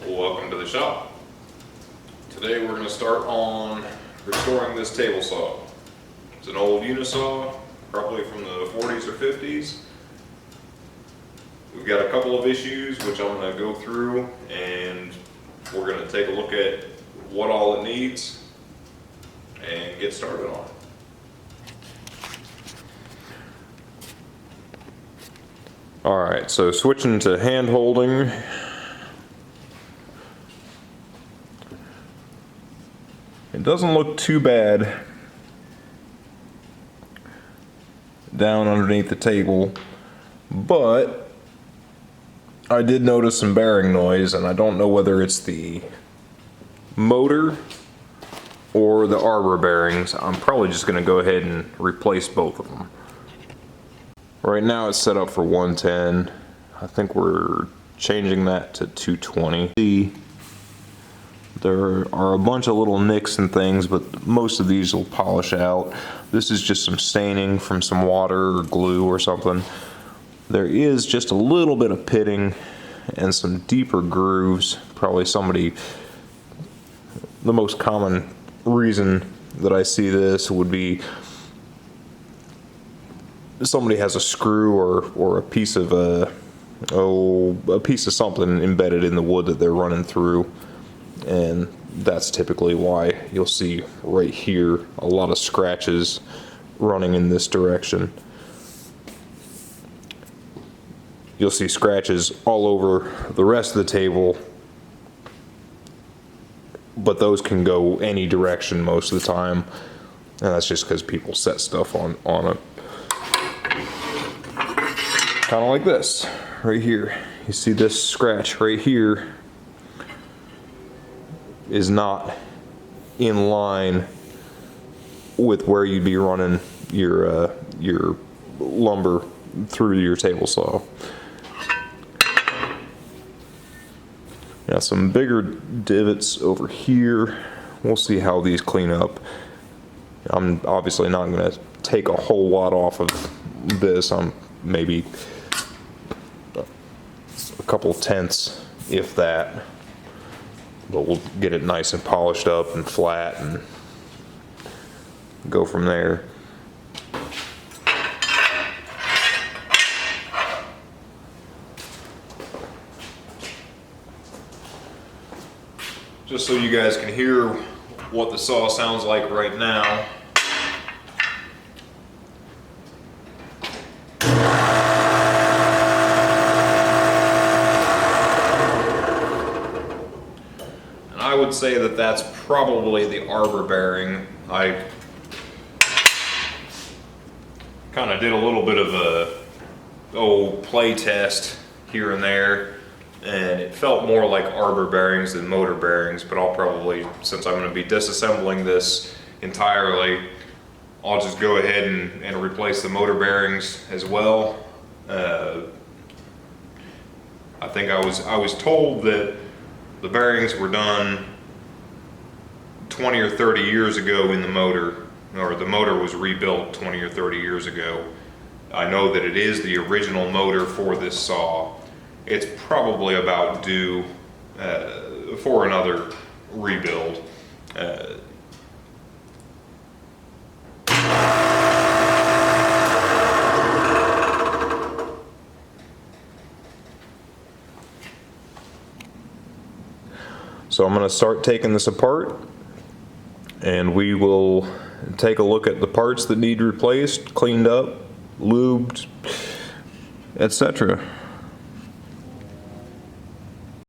Welcome to the shop. Today we're going to start on restoring this table saw. It's an old Unisaw, probably from the 40s or 50s. We've got a couple of issues which I'm going to go through, and we're going to take a look at what all it needs and get started on it. Alright, so switching to hand holding. It doesn't look too bad down underneath the table, but I did notice some bearing noise, and I don't know whether it's the motor or the arbor bearings. I'm probably just going to go ahead and replace both of them. Right now it's set up for 110. I think we're changing that to 220. There are a bunch of little nicks and things, but most of these will polish out. This is just some staining from some water or glue or something. There is just a little bit of pitting and some deeper grooves. Probably the most common reason that I see this would be somebody has a screw or a piece of a piece of something embedded in the wood that they're running through. And that's typically why you'll see right here a lot of scratches running in this direction. You'll see scratches all over the rest of the table, but those can go any direction most of the time, and that's just because people set stuff on it. Kind of like this right here. You see this scratch right here is not in line with where you'd be running your lumber through your table saw. Now some bigger divots over here. We'll see how these clean up. I'm obviously not going to take a whole lot off of this. I'm maybe a couple tenths, if that. But we'll get it nice and polished up and flat and go from there. Just so you guys can hear what the saw sounds like right now. I would say that that's probably the arbor bearing. I kind of did a little bit of a play test here and there, and it felt more like arbor bearings than motor bearings, but I'll probably, since I'm going to be disassembling this entirely, I'll just go ahead and replace the motor bearings as well. I think I was told that the bearings were done 20 or 30 years ago in the motor, or the motor was rebuilt 20 or 30 years ago. I know that it is the original motor for this saw. It's probably about due for another rebuild. So I'm going to start taking this apart, and we will take a look at the parts that need replaced, cleaned up, lubed, etc.